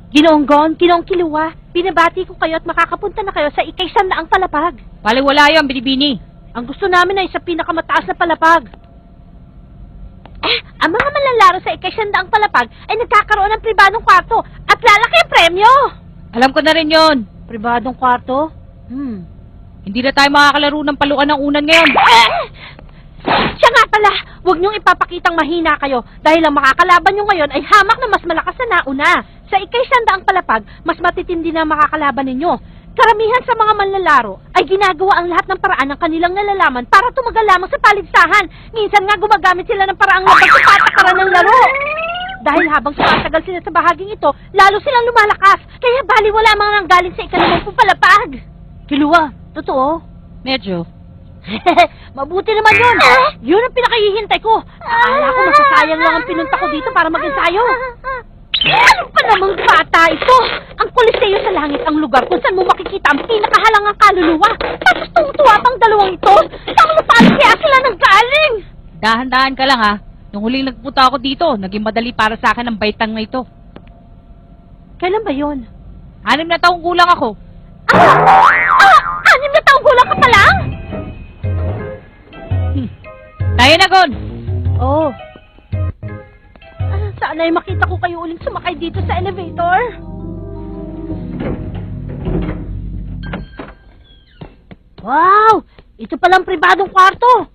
Ginoong Kiluwa, binabati ko kayo at makakapunta na kayo sa ikaisandaang palapag. Baliwala yun, Binibini. Ang gusto namin ay sa pinakamataas na palapag. Ang mga manlalaro sa ikaisandaang palapag ay nagkakaroon ng pribadong kwarto at lalaki ang premyo. Alam ko na rin yun. Pribadong kwarto? Hindi na tayo makakalaro ng paluan ng unan ngayon. Siya nga pala, huwag niyong ipapakitang mahina kayo dahil ang makakalaban niyo ngayon ay hamak na mas malakas na nauna. Sa ikaisandaang palapag, mas matitindi na makakalaban ninyo. Karamihan sa mga manlalaro ay ginagawa ang lahat ng paraan ng kanilang nalalaman para tumagal lamang sa paligsahan. Minsan nga gumagamit sila ng paraang labag sa patakaran ng laro. Dahil habang sumatagal sila sa bahaging ito, lalo silang lumalakas. Kaya baliwala mga nanggaling sa ika-10 palapag. Kiluwa, totoo? Medyo. Mabuti naman yun. Yun ang pinakahihintay ko. Akala ko masasayang lang ang pinunta ko dito para mag-ensayo. Ano pa namang bata ito? Ang Coliseo sa langit ang lugar kung saan mo makikita ang pinakahalangang kaluluwa. Tapos tungtuwa pang dalawang ito. Saan mo paano kaya sila nanggaling? Dahan-dahan ka lang ha. Nung huling nagpunta ako dito, naging madali para sa akin ang baitang na ito. Kailan ba yun? 6 na taong kulang ako. 6 na taong gulang ka pa lang? Tayo na, Gon. Oo. Sana ay makita ko kayo uling sumakay dito sa elevator. Wow! Ito palang pribadong kwarto.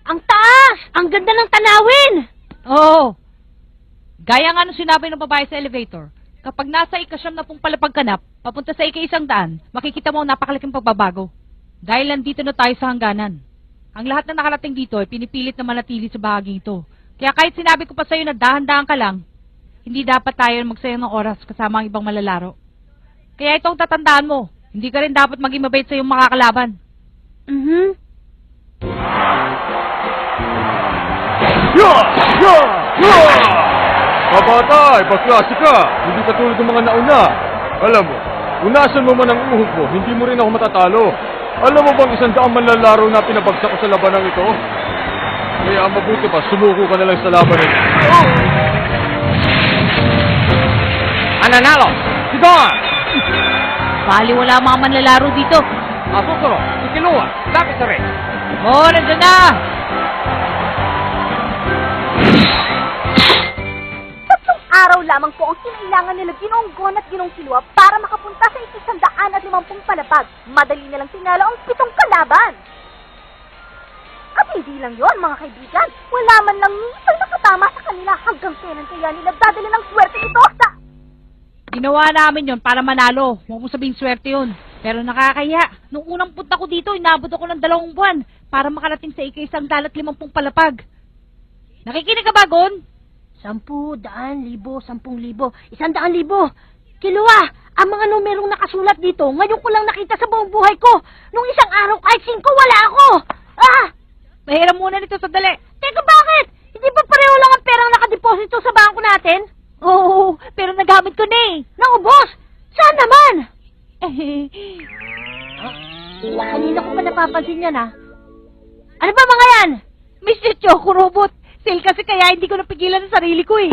Ang taas! Ang ganda ng tanawin! Oo. Gaya nga nung sinabi ng babae sa elevator, kapag nasa ika-9 palapag ka na, papunta sa ika-100, makikita mo ang napakalaking pagbabago. Dahil nandito na tayo sa hangganan. Ang lahat na nakarating dito ay pinipilit na manatili sa bahaging ito. Kaya kahit sinabi ko pa sa'yo na dahan-dahan ka lang, hindi dapat tayo magsayang ng oras kasama ang ibang malalaro. Kaya itong tatandaan mo, hindi ka rin dapat maging mabait sa iyong makakalaban. Kabatay, pagklase ka! Hindi katulad ng mga nauna. Alam mo, unasan mo man ang uhog mo, hindi mo rin ako matatalo. Alam mo bang 100 manlalaro na pinabagsak ko sa labanang ito? Kaya mabuti pa, sumuko ka na lang sa laban ito. Ananalo! Si Don! Bali wala mga manlalaro dito. Asuturo! Si Kiluwa! Lapit sa rin! Oo, nandyan na! 3 araw lamang po ang kinailangan nila Ginoong Gon at Ginoong Kiluwa para makapunta sa 150 palapag. Madali na lang tinalo ang 7 kalaban. At hindi lang yon mga kaibigan. Wala man lang minsan nakatama sa kanila hanggang kailan kaya nila dadala ng swerte ito sa... Ginawa namin yon para manalo. Huwag mo sabing swerte yun. Pero nakakaya. Nung unang punta ko dito, inabot ako ng 2 buwan para makarating sa ika-150 palapag. Nakikinig ka ba, Gon? 10, 100,000, 10,000, 100,000. Kiluwa, ang mga numerong nakasulat dito, ngayon ko lang nakita sa buong buhay ko. Nung isang araw kahit 5 wala ako. Mahiram muna nito sandali. Teka, bakit? Hindi ba pareho lang ang perang nakadeposito sa bangko natin? Oo, pero nagamit ko na eh. Naubos! Saan naman? Kanina ko pa napapansin yan, Ano ba mga yan? Mr. Choco Robot, sale kasi kaya hindi ko napigilan ang sarili ko eh.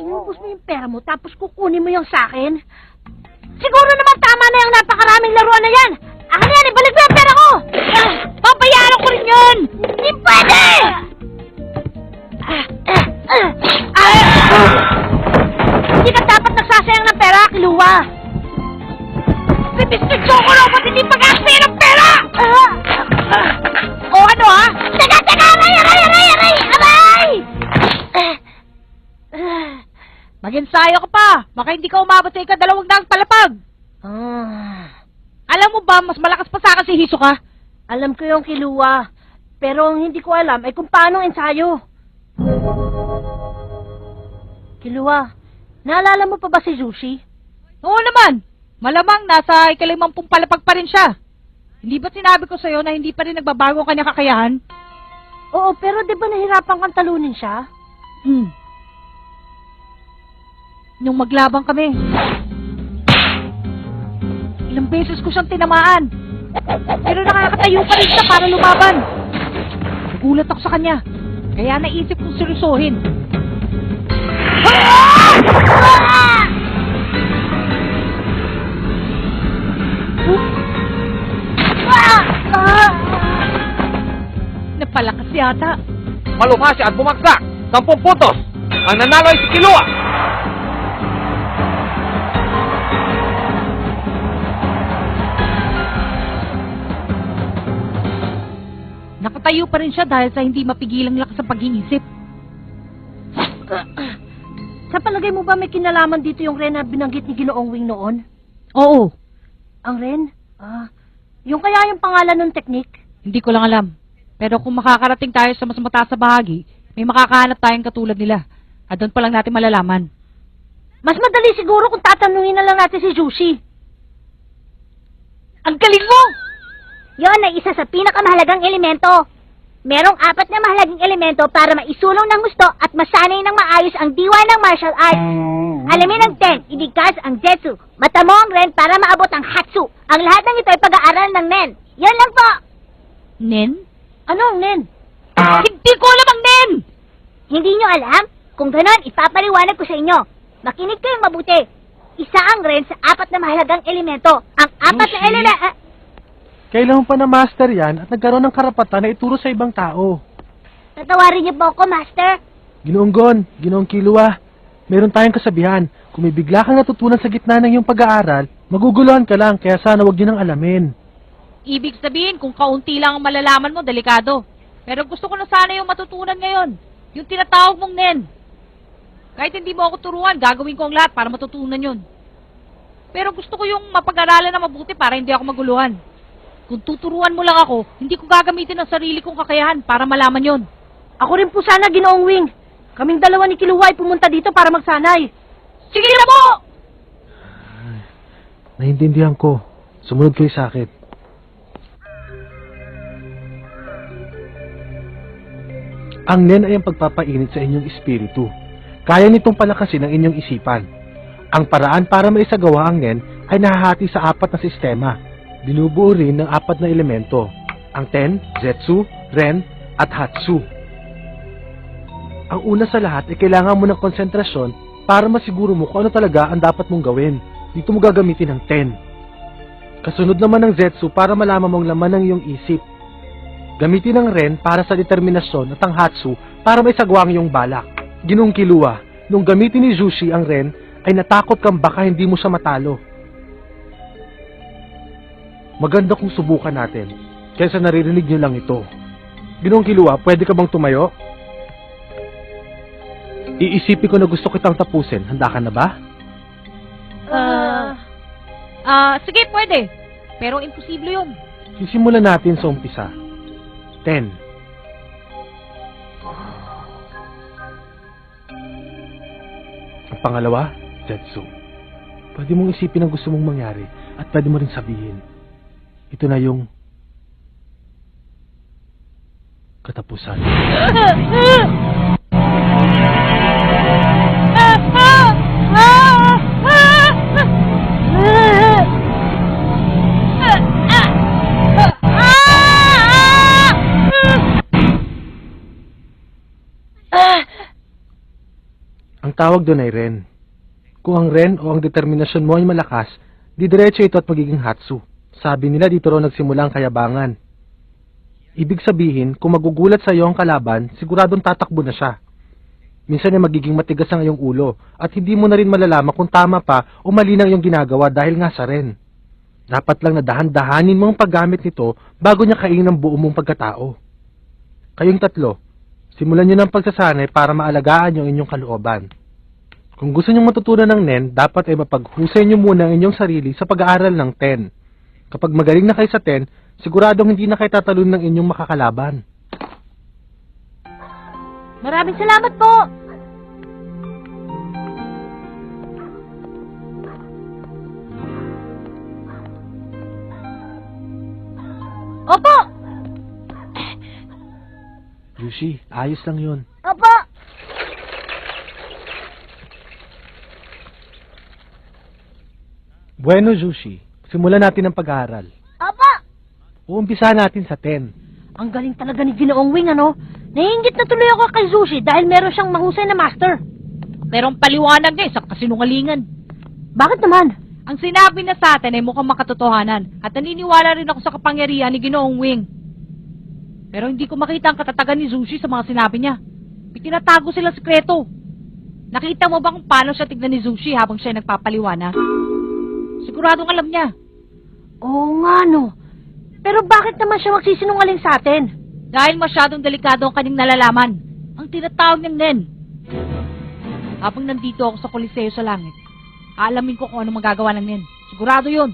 Inubos mo yung pera mo tapos kukunin mo yung sa akin? Siguro naman tama na yung napakaraming laruan na yan! Akin na yan, ibalik mo yung pera ko! Papayaran ko rin yun! Hindi pwede! Hindi ka dapat nagsasayang ng pera, Kiluwa! Si Mr. Choco Robot hindi pag-aspay ng pera! O ano ha? Teka! Aray! Mag-ensayo ka pa! Baka hindi ka umabot sa ika-200 palapag! Alam mo ba, mas malakas pa sa akin si Hisoka? Alam ko yung Kiluwa, pero ang hindi ko alam ay kung paano ensayo. Kiluwa, naalala mo pa ba si Zushi? Oo naman! Malamang nasa ika-50 palapag pa rin siya. Hindi ba sinabi ko sa'yo na hindi pa rin nagbabago ang kanyang kakayahan? Oo, pero di ba nahirapan kang talunin siya? Nung maglabang kami, ilang beses ko siyang tinamaan. Pero nakakatayo pa rin siya para lumaban. Nagulat ako sa kanya. Kaya naisip kong seryosohin. yata. Malumasi at bumagsak. 10 puntos. Ang nanalo ay si Kilua. Nakatayo pa rin siya dahil sa hindi mapigilang lakas sa pag-iisip. Sa palagay mo ba may kinalaman dito yung Ren na binanggit ni Ginoong Wing noon? Oo, Ang Ren? Yung kaya yung pangalan ng teknik? hindi ko lang alam. Pero kung makakarating tayo sa mas mataas sa bahagi, may makakahanap tayong katulad nila. At doon pa lang natin malalaman. Mas madali siguro kung tatanungin na lang natin si Jushi. Ang galing mo! Yon ay isa sa pinakamahalagang elemento. Merong 4 na mahalagang elemento para maisulong ng gusto at masanay ng maayos ang diwa ng martial arts. Alamin ang Ten, ibigkas ang Zetsu. Mata mo ang Ren para maabot ang Hatsu. Ang lahat ng ito ay pag-aaral ng Nen. Yon lang po. Nen? Ano ang Nen? Hindi ko alam ang Nen! Hindi nyo alam? Kung ganon, ipapaliwanag ko sa inyo. Makinig kayong mabuti. Isa ang Ren sa 4 na mahalagang elemento. Ang 4 na Yoshi? elemento... Kailangan pa na master yan at nagkaroon ng karapatan na ituro sa ibang tao. Tatawarin niyo po ako, Master. Ginoong Gon, Ginoong Killua, meron tayong kasabihan. Kung may bigla kang natutunan sa gitna ng iyong pag-aaral, maguguluhan ka lang, kaya sana wag niyo nang alamin. Ibig sabihin, kung kaunti lang ang malalaman mo, delikado. Pero gusto ko na sana yung matutunan ngayon. Yung tinatawag mong Nen. Kahit hindi mo ako turuan, gagawin ko ang lahat para matutunan yun. Pero gusto ko yung mapag-aralan na mabuti para hindi ako maguluhan. Kung tuturuan mo lang ako, hindi ko gagamitin ang sarili kong kakayahan para malaman yon. Ako rin po sana, Ginoong Wing. Kaming dalawa ni Kilua ay pumunta dito para magsanay. Sige na po! Naintindihan ko. Sumunod kayo sa akin. Ang Nen ay ang pagpapainit sa inyong espiritu. Kaya nitong palakasin ang inyong isipan. Ang paraan para maisagawa ang Nen ay nahahati sa 4 na sistema. Binubuo rin ng 4 na elemento, ang Ten, Zetsu, Ren, at Hatsu. Ang una sa lahat ay kailangan mo ng konsentrasyon para masiguro mo kung ano talaga ang dapat mong gawin. Dito mo gagamitin ang Ten. Kasunod naman ng Zetsu para malaman mong laman ng iyong isip. Gamitin ang Ren para sa determinasyon at ang Hatsu para maisagawa ang iyong balak. Ginoong Killua, nung gamitin ni Jushi ang Ren, ay natakot kang baka hindi mo siya matalo. Maganda kung subukan natin, kaysa naririnig niyo lang ito. Ginoong Killua, pwede ka bang tumayo? Iisipin ko na gusto kitang tapusin. Handa ka na ba? Sige, pwede. Pero imposible yun. Sisimulan natin sa umpisa. 10. Ang pangalawa, Zetsu. Pwede mong isipin ang gusto mong mangyari at pwede mo rin sabihin. Ito na yung katapusan. Ang tawag doon ay Ren. Kung ang Ren o ang determinasyon mo ay malakas, didiretso ito at magiging Hatsu. Sabi nila dito raw nagsimula ang kayabangan. Ibig sabihin, kung magugulat sa iyo ang kalaban, siguradong tatakbo na siya. Minsan ay magiging matigas ang iyong ulo at hindi mo na rin malalaman kung tama pa o mali na iyong ginagawa dahil nga sa Ren. Dapat lang na dahan-dahanin mo ang paggamit nito bago niya kainin ang buo mong pagkatao. Kayong tatlo, simulan niyo ng pagsasanay para maalagaan yung inyong kalooban. Kung gusto niyong matutunan ng Nen, dapat ay mapaghusay niyo muna ang inyong sarili sa pag-aaral ng Ten. Kapag magaling na kayo sa Ten, siguradong hindi na kayo tatalon ng inyong makakalaban. Maraming salamat po! Opo! Yushi, ayos lang yun. Opo. Bueno, Yushi, simulan natin ang pag-aaral. Opo. Uumpisa natin sa 10. Ang galing talaga ni Ginoong Wing, ano? Naiingit na tuloy ako kay Zushi dahil meron siyang mahusay na master. Merong paliwanag niya sa kasinungalingan. Bakit naman? Ang sinabi na sa atin ay mukhang makatotohanan at naniniwala rin ako sa kapangyarihan ni Ginoong Wing. Pero hindi ko makita ang katatagan ni Zushi sa mga sinabi niya. May tinatago sila sekreto. Nakita mo ba kung paano siya tignan ni Zushi habang siya nagpapaliwanag? Siguradong alam niya. Oo nga, no. Pero bakit naman siya magsisinungaling sa atin? Dahil masyadong delikado ang kanyang nalalaman. Ang tinatawag niyang Nen. Habang nandito ako sa Coliseo sa langit, aalamin ko kung ano magagawa ng Nen. Sigurado yun.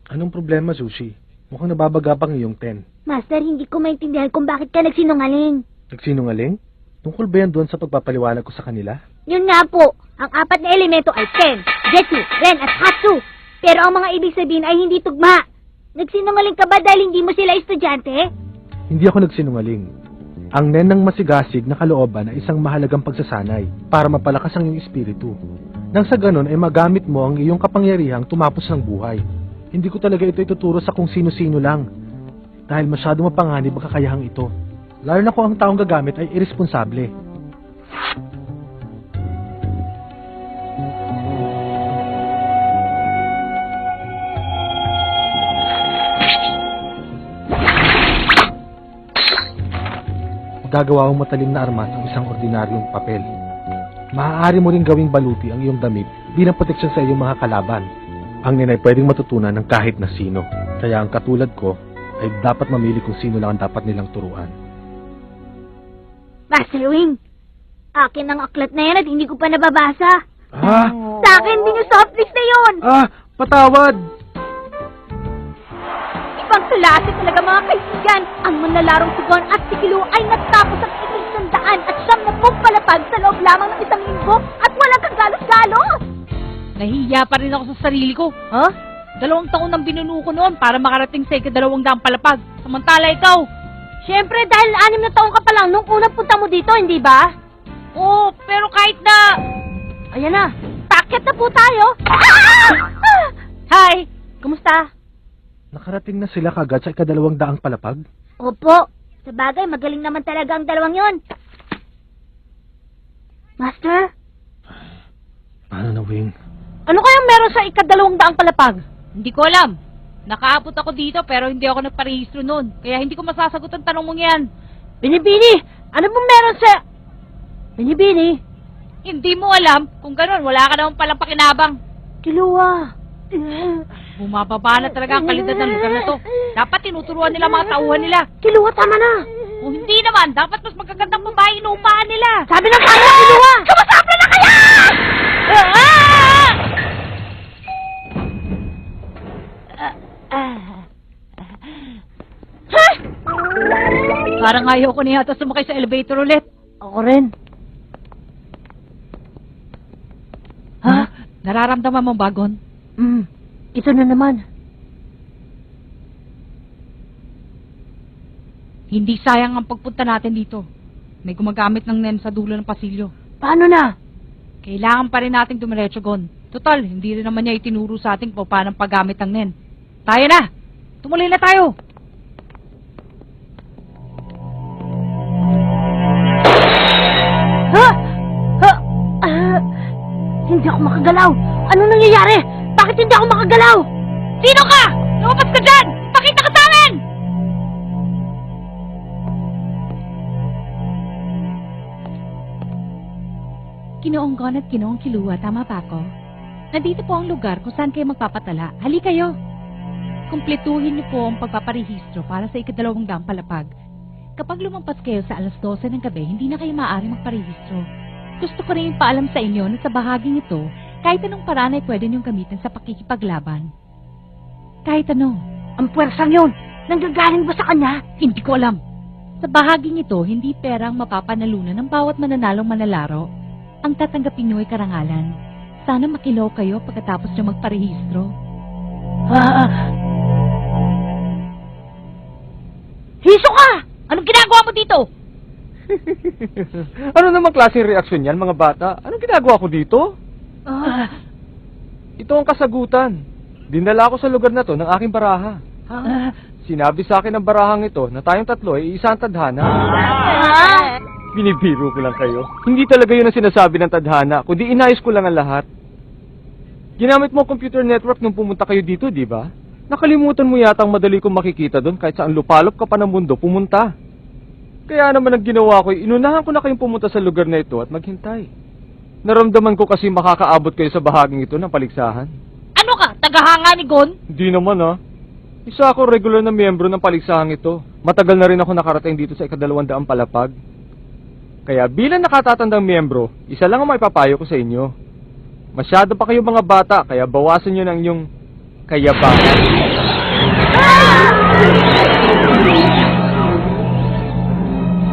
Anong problema, Sushi? Mukhang nababaga pang iyong 10. Master, hindi ko maintindihan kung bakit ka nagsinungaling. Nagsinungaling? Tungkol ba yan doon sa pagpapaliwanag ko sa kanila? Yun nga po, ang apat na elemento ay Ken, Jetsu, Ren at Hatsu. Pero ang mga ibig sabihin ay hindi tugma. Nagsinungaling ka ba dahil hindi mo sila estudyante? Hindi ako nagsinungaling. Ang Nen ng masigasig na kalooban ay isang mahalagang pagsasanay para mapalakas ang iyong espiritu. Nang sa ganun ay magamit mo ang iyong kapangyarihang tumapos ng buhay. Hindi ko talaga ito ituturo sa kung sino-sino lang. Dahil masyado mapanganib ang kakayahang ito. Lalo na kung ang taong gagamit ay irresponsable. Gagawa mong matalim na armas ang isang ordinaryong papel. Maaari mo ring gawing baluti ang iyong damit bilang proteksyon sa iyong mga kalaban. Ang Nen ay pwedeng matutunan ng kahit na sino. Kaya ang katulad ko ay dapat mamili kung sino lang ang dapat nilang turuan. Master Wing, akin ang aklat na yan at hindi ko pa nababasa. Ah! Sa akin din yung soft drinks na yun. Ah! Patawad! Ibang klase talaga mga kaibigan. Ang manlalarong tugon at si Kilo ay natapos ang 170 palapag sa loob lamang ng 1 linggo at walang kagalos-galos. Nahihiya pa rin ako sa sarili ko. Huh? 2 taon nang binuno ko noon para makarating sa 200 palapag. Samantala ikaw. Siyempre, dahil 6 na taon ka pa lang nung unang punta mo dito, hindi ba? Oo, pero kahit na... Ayan na. Paket na po tayo. Ah! Hi! Kumusta? Nakarating na sila kagad sa 200 palapag? Opo, sa bagay magaling naman talaga ang dalawang yon. Master? Paano na, Wing? Ano kayang meron sa 200 palapag? Hindi ko alam. Nakaabot ako dito pero hindi ako nagparehistro noon. Kaya hindi ko masasagot ang tanong mong yan. Binibini! Ano bang meron sa... Binibini? Hindi mo alam. Kung ganun, wala ka naman palang pakinabang. Kiluwa. Bumababa na talaga ang kalidad ng lugar na to. Dapat tinuturuan nila mga tauhan nila. Kiluwa, tama na. Kung hindi naman, dapat mas magagandang babae inuupahan nila. Sabi ng kanya, Kiluwa! Sumasapla na kaya! Ha? Parang ayaw ko na yata sumakay sa elevator ulit. Ako rin. Ha? Nararamdaman mo bagon? Ito na naman. Hindi sayang ang pagpunta natin dito. May gumagamit ng Nen sa dulo ng pasilyo. Paano na? Kailangan pa rin nating dumiretso, Gon. Total, hindi rin naman niya itinuro sa ating kung paano paggamit ng Nen. Tayo na! Tumuloy na tayo! Ha? Ha? Hindi ako makagalaw. Ano nangyayari? Bakit hindi ako makagalaw? Sino ka? Lumabas ka dyan! Pakita ka sa amin! Ginoong Gon at Ginoong Kiluwa, tama ba ako? Nandito po ang lugar kung saan kayo magpapatala. Hali kayo! Kumpletuhin niyo po ang pagpaparehistro para sa 200 palapag. Kapag lumampas kayo sa 12:00 ng gabi, hindi na kayo maaari magparehistro. Gusto ko rin ipaalam sa inyo na sa bahaging ito, kahit anong paraan ay pwede niyong gamitin sa pakikipaglaban. Kahit ano. Ang puwersang yun, nanggagaling ba sa kanya? Hindi ko alam. Sa bahaging ito, hindi perang mapapanalunan ng bawat mananalong manlalaro. Ang tatanggapin niyo ay karangalan. Sana makilaw kayo pagkatapos niyo magparehistro. Hiso ka! Anong ginagawa mo dito? Ano namang klaseng reaksyon yan, mga bata? Anong ginagawa ko dito? Ito ang kasagutan. Dinala ako sa lugar na to ng aking baraha. Sinabi sa akin ng barahang ito na tayong tatlo ay isang tadhana. Binibiro ko lang kayo. Hindi talaga yun ang sinasabi ng tadhana, kundi inayos ko lang ang lahat. Ginamit mo ang computer network nung pumunta kayo dito, di ba? Nakalimutan mo yata ang madali kong makikita doon kahit saan lupalop ka pa ng mundo pumunta. Kaya naman ang ginawa ko, inunahan ko na kayong pumunta sa lugar na ito at maghintay. Naramdaman ko kasi makakaabot kayo sa bahaging ito ng paligsahan. Ano ka? Tagahanga ni Gon? Hindi naman Isa ako regular na miyembro ng paligsahang ito. Matagal na rin ako nakarating dito sa 200 palapag. Kaya bilang nakatatandang miyembro, isa lang ang maipapayo ko sa inyo. Masyado pa kayo mga bata, kaya bawasan nyo ng inyong kayabangan.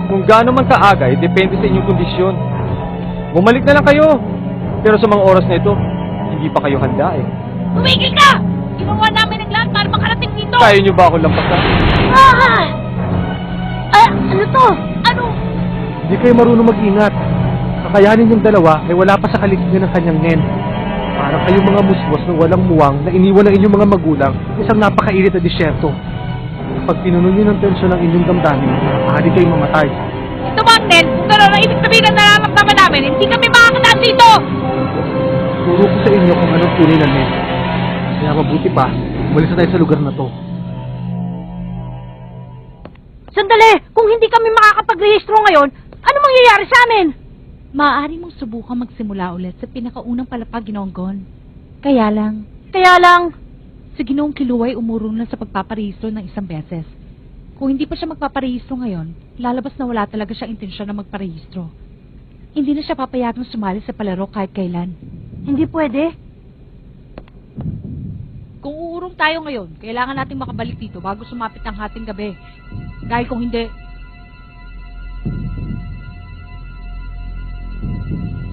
Kung gaano man kaaga, depende sa inyong kondisyon. Bumalik na lang kayo. Pero sa mga oras na ito, hindi pa kayo handa Tumigil ka! Ginawa namin ang lahat para makarating dito! Kaya nyo ba ako lampasan? Ano to? Ano? Hindi kayo marunong mag-ingat. Kakayanin yung dalawa ay wala pa sa kaligtasan ng kanyang nen. Parang kayong mga musmos na walang muwang na iniwan ng inyong mga magulang sa isang napakainit na disyerto. Kapag pinuno nyo ng tensyon ng inyong damdamin, maaari kayong mamatay. Ito ba, Nel? Kung gano'n ang ibig sabihin na nararamdaman namin, hindi kami makakataan dito! Turo ko sa inyo kung anong tunay na nen. Kaya mabuti pa, umalis na tayo sa lugar na to. Sandali! Kung hindi kami makakapag-rehistro ngayon, ano mangyayari sa amin? Maaari mong subukan magsimula ulit sa pinakaunang palapag, Ginoong Gon. Kaya lang, Kaya si Ginoong Kiluway umurong na sa pagpaparehistro ng isang beses. Kung hindi pa siya magpaparehistro ngayon, lalabas na wala talaga siyang intensyon na magparehistro. Hindi na siya papayagang sumali sa palaro kahit kailan. hindi pwede. Kung uurong tayo ngayon, kailangan nating makabalik dito bago sumapit ang hating gabi. Dahil kung hindi,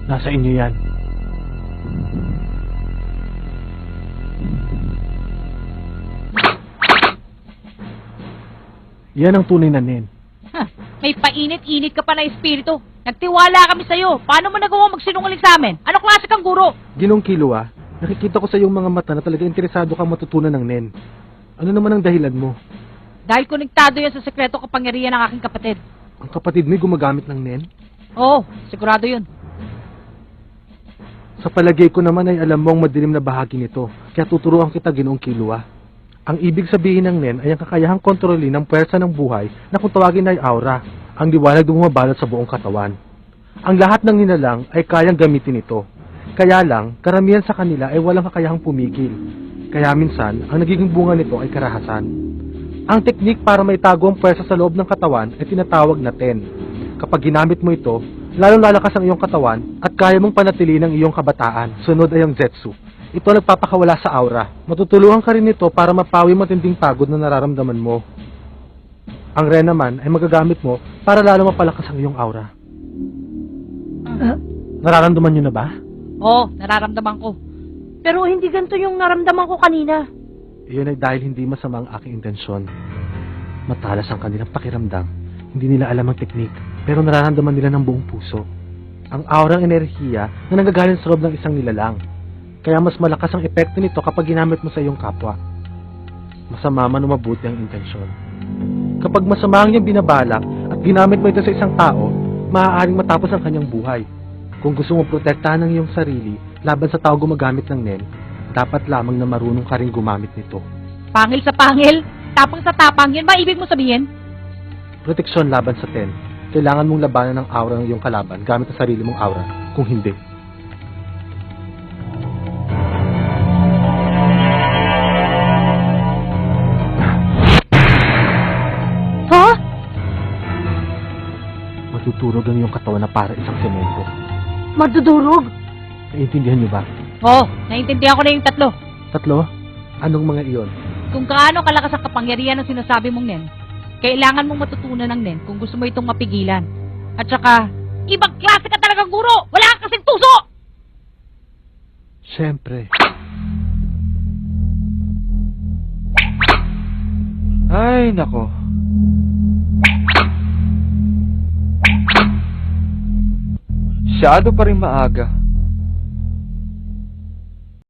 Nasa inyo yan. Yan ang tunay na nen. may painit-init ka pa na espiritu. Nagtiwala kami sa'yo. Paano mo nagawa magsinungaling sa amin? Ano klase kang guro? Ginong Kilua, nakikita ko sa iyong mga mata na talaga interesado kang matutunan ng nen. Ano naman ang dahilan mo? Dahil konektado yan sa sekreto kapangyarihan ng aking kapatid. Ang kapatid mo'y gumagamit ng nen? Oo, sigurado yun. Sa palagay ko naman ay alam mo ang madilim na bahagi nito, kaya tuturuan kita, Ginoong Kilua. Ang ibig sabihin ng nen ay ang kakayahang kontrolin ng puwersa ng buhay na kung tawagin ay aura, ang liwanag na bumabalot sa buong katawan. Ang lahat ng nilalang ay kayang gamitin ito. Kaya lang, karamihan sa kanila ay walang kakayahang pumigil. Kaya minsan, ang nagiging bunga nito ay karahasan. Ang teknik para maitago ang puwersa sa loob ng katawan ay tinatawag na ten. Kapag ginamit mo ito, lalong lalakas ang iyong katawan at kaya mong panatilihin ang iyong kabataan. Sunod ay ang Zetsu. Ito ang nagpapakawala sa aura. Matutulungan ka rin nito para mapawi matinding pagod na nararamdaman mo. Ang Ren naman ay magagamit mo para lalo mapalakas ang iyong aura. Nararamdaman nyo na ba? Oo, nararamdaman ko. Pero hindi ganito yung naramdaman ko kanina. Iyon ay dahil hindi masama ang aking intensyon. Matalas ang kanilang pakiramdam. Hindi nila alam ang teknik, pero nararamdaman nila ng buong puso. Ang aurang enerhiya na nanggagaling sa loob ng isang nilalang. Kaya mas malakas ang epekto nito kapag ginamit mo sa iyong kapwa. Masama man o mabuti ang intensyon. Kapag masama ang iyong binabalak at ginamit mo ito sa isang tao, maaaring matapos ang kanyang buhay. Kung gusto mong protektahan ang iyong sarili laban sa tao gumagamit ng nen, dapat lamang na marunong ka rin gumamit nito. Pangil sa pangil, tapang sa tapang, yun ba ibig mo sabihin? Proteksyon laban sa ten. Kailangan mong labanan ng aura ng iyong kalaban gamit ang sarili mong aura. Kung hindi, Ha? matuturog ang iyong katawan na para isang semento. Madudurog? Naiintindihan niyo ba? Oo, naiintindihan ko na yung tatlo. Tatlo? Anong mga iyon? Kung gaano kalakas ang kapangyarihan ng sinasabi mong nen, kailangan mong matutunan ng nen kung gusto mo itong mapigilan. At saka, ibang klase ka talagang guro! Wala kang kasing tuso! Siyempre. Ay, nako. Masyado pa rin maaga.